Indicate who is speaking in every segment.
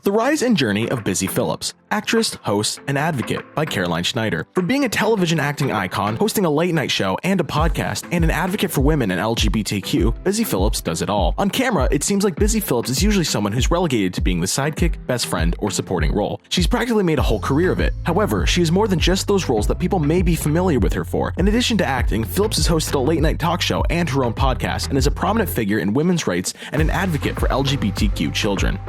Speaker 1: The Rise and Journey of Busy Phillips, actress, host, and advocate by Caroline Schneider. From being a television acting icon, hosting a late-night show and a podcast, and an advocate for women and LGBTQ, Busy Phillips does it all. On camera, it seems like Busy Phillips is usually someone who's relegated to being the sidekick, best friend, or supporting role. She's practically made a whole career of it. However, she is more than just those roles that people may be familiar with her for. In addition to acting, Phillips has hosted a late-night talk show and her own podcast, and is a prominent figure in women's rights and an advocate for LGBTQ children.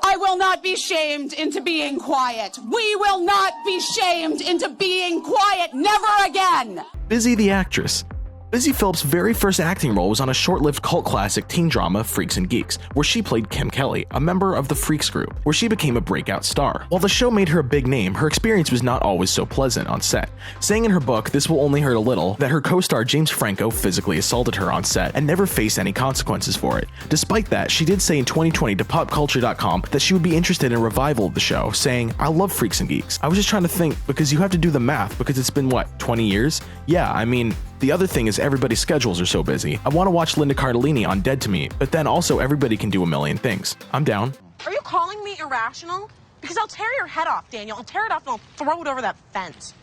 Speaker 2: I will not be shamed into being quiet. We will not be shamed into being quiet. Never again.
Speaker 1: Busy the actress. Busy Phillips' very first acting role was on a short-lived cult classic teen drama, Freaks and Geeks, where she played Kim Kelly, a member of the Freaks group, where she became a breakout star. While the show made her a big name, her experience was not always so pleasant on set, saying in her book, This Will Only Hurt a Little, that her co-star James Franco physically assaulted her on set and never faced any consequences for it. Despite that, she did say in 2020 to popculture.com that she would be interested in a revival of the show, saying, I love Freaks and Geeks. I was just trying to think, because you have to do the math, because it's been, 20 years? Yeah, I mean, the other thing is everybody's schedules are so busy. I want to watch Linda Cardellini on Dead to Me, but then also everybody can do a million things. I'm down.
Speaker 3: Are you calling me irrational? Because I'll tear your head off, Daniel. I'll tear it off and I'll throw it over that fence.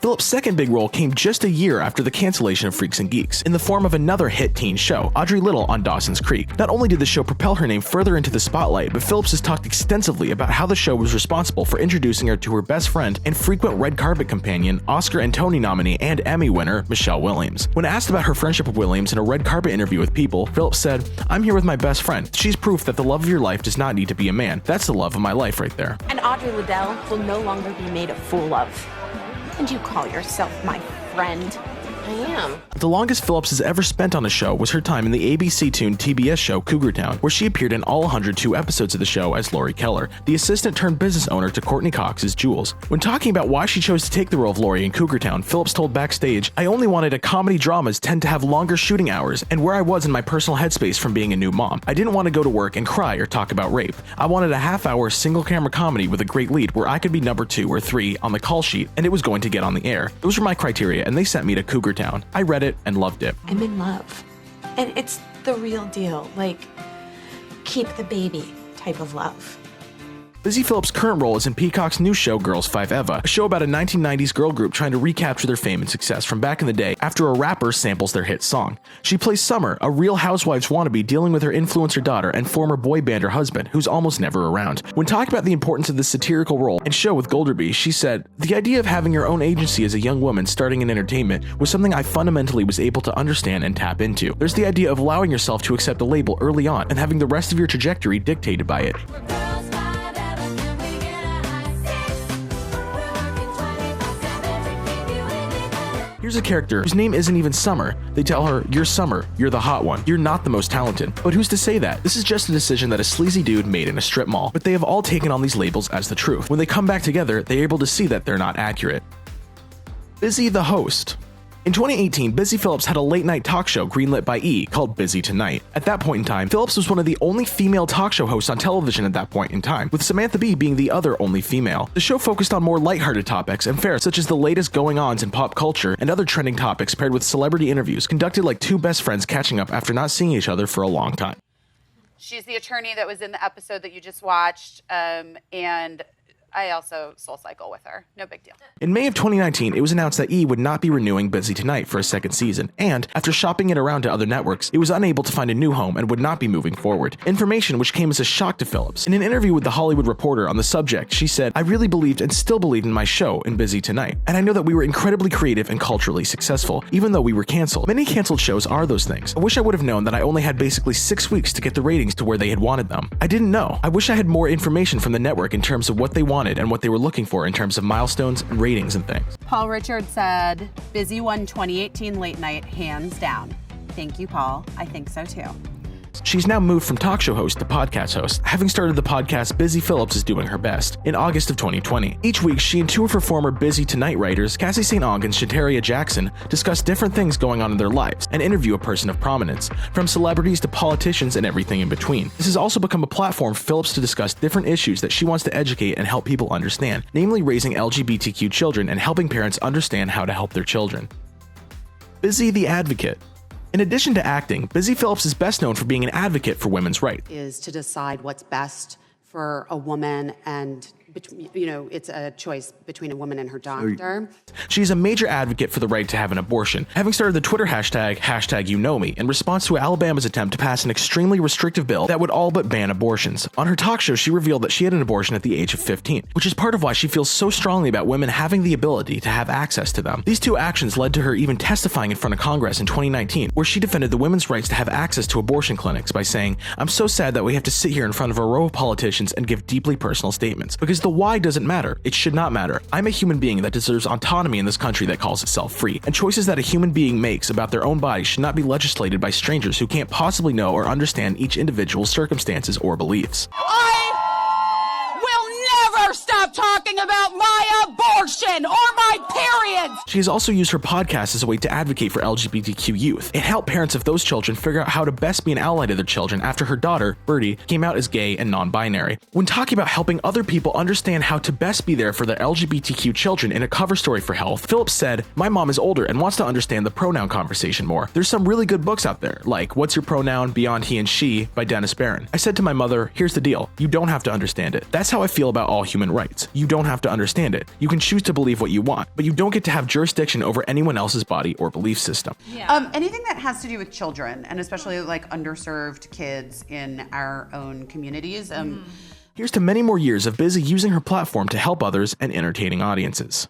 Speaker 1: Phillips' second big role came just a year after the cancellation of Freaks and Geeks, in the form of another hit teen show, Audrey Little on Dawsons Creek. Not only did the show propel her name further into the spotlight, but Phillips has talked extensively about how the show was responsible for introducing her to her best friend and frequent red carpet companion, Oscar and Tony nominee and Emmy winner, Michelle Williams. When asked about her friendship with Williams in a red carpet interview with People, Phillips said, I'm here with my best friend. She's proof that the love of your life does not need to be a man. That's the love of my life right there.
Speaker 3: And Audrey Liddell will no longer be made a fool of. And you call yourself my friend? I am.
Speaker 1: The longest Phillips has ever spent on a show was her time in the ABC-tuned TBS show Cougar Town, where she appeared in all 102 episodes of the show as Lori Keller, the assistant-turned-business owner to Courtney Cox's Jules. When talking about why she chose to take the role of Lori in Cougar Town, Phillips told backstage, I only wanted a comedy dramas tend to have longer shooting hours and where I was in my personal headspace from being a new mom. I didn't want to go to work and cry or talk about rape. I wanted a half-hour single-camera comedy with a great lead where I could be number 2 or 3 on the call sheet and it was going to get on the air. Those were my criteria and they sent me to Cougar Town. I read it and loved it.
Speaker 3: I'm in love. And it's the real deal. Like, keep the baby type of love.
Speaker 1: Busy Phillips' current role is in Peacock's new show Girls 5 Eva, a show about a 1990s girl group trying to recapture their fame and success from back in the day after a rapper samples their hit song. She plays Summer, a Real Housewives wannabe dealing with her influencer daughter and former boy bander husband, who's almost never around. When talking about the importance of this satirical role and show with Golderby, she said, the idea of having your own agency as a young woman starting in entertainment was something I fundamentally was able to understand and tap into. There's the idea of allowing yourself to accept a label early on and having the rest of your trajectory dictated by it. Here's a character whose name isn't even Summer. They tell her, you're Summer, you're the hot one, you're not the most talented. But who's to say that? This is just a decision that a sleazy dude made in a strip mall. But they have all taken on these labels as the truth. When they come back together, they're able to see that they're not accurate. Busy the host. In 2018, Busy Phillips had a late-night talk show greenlit by E! Called Busy Tonight. At that point in time, Phillips was one of the only female talk show hosts on television at that point in time, with Samantha Bee being the other only female. The show focused on more lighthearted topics and fare such as the latest going-ons in pop culture and other trending topics paired with celebrity interviews conducted like two best friends catching up after not seeing each other for a long time.
Speaker 4: She's the attorney that was in the episode that you just watched, and I also soul cycle with her. No big deal.
Speaker 1: In May of 2019, it was announced that E! Would not be renewing Busy Tonight for a second season, and after shopping it around to other networks, it was unable to find a new home and would not be moving forward. Information which came as a shock to Phillips. In an interview with The Hollywood Reporter on the subject, she said, I really believed and still believed in my show in Busy Tonight, and I know that we were incredibly creative and culturally successful, even though we were canceled. Many canceled shows are those things. I wish I would have known that I only had basically 6 weeks to get the ratings to where they had wanted them. I didn't know. I wish I had more information from the network in terms of what they wanted and what they were looking for in terms of milestones and ratings and things.
Speaker 5: Paul Richard said, Busy won 2018 late night, hands down. Thank you, Paul. I think so too.
Speaker 1: She's now moved from talk show host to podcast host, having started the podcast Busy Phillips is Doing Her Best in August of 2020. Each week, she and two of her former Busy Tonight writers, Cassie St. Onge and Shantaria Jackson, discuss different things going on in their lives and interview a person of prominence, from celebrities to politicians and everything in between. This has also become a platform for Phillips to discuss different issues that she wants to educate and help people understand, namely raising LGBTQ children and helping parents understand how to help their children. Busy the Advocate. In addition to acting, Busy Phillips is best known for being an advocate for women's rights.
Speaker 5: Is to decide what's best for a woman, and it's a choice between a woman and her doctor.
Speaker 1: She's a major advocate for the right to have an abortion, having started the Twitter hashtag #YouKnowMe in response to Alabama's attempt to pass an extremely restrictive bill that would all but ban abortions. On her talk show, she revealed that she had an abortion at the age of 15, which is part of why she feels so strongly about women having the ability to have access to them. These two actions led to her even testifying in front of Congress in 2019, where she defended the women's rights to have access to abortion clinics by saying, "I'm so sad that we have to sit here in front of a row of politicians and give deeply personal statements, because the why doesn't matter. It should not matter. I'm a human being that deserves autonomy in this country that calls itself free, and choices that a human being makes about their own body should not be legislated by strangers who can't possibly know or understand each individual's circumstances or beliefs."
Speaker 2: I will never stop talking about my abortion or my periods.
Speaker 1: She has also used her podcast as a way to advocate for LGBTQ youth and help parents of those children figure out how to best be an ally to their children after her daughter, Birdie, came out as gay and non-binary. When talking about helping other people understand how to best be there for their LGBTQ children in a cover story for Health, Phillips said, "My mom is older and wants to understand the pronoun conversation more. There's some really good books out there, like What's Your Pronoun Beyond He and She by Dennis Barron. I said to my mother, here's the deal. You don't have to understand it. That's how I feel about all human rights. You don't have to understand it. You can choose to believe what you want, but you don't get to have jurisdiction over anyone else's body or belief system."
Speaker 6: Anything that has to do with children, and especially like underserved kids in our own communities.
Speaker 1: Here's to many more years of Busy using her platform to help others and entertaining audiences.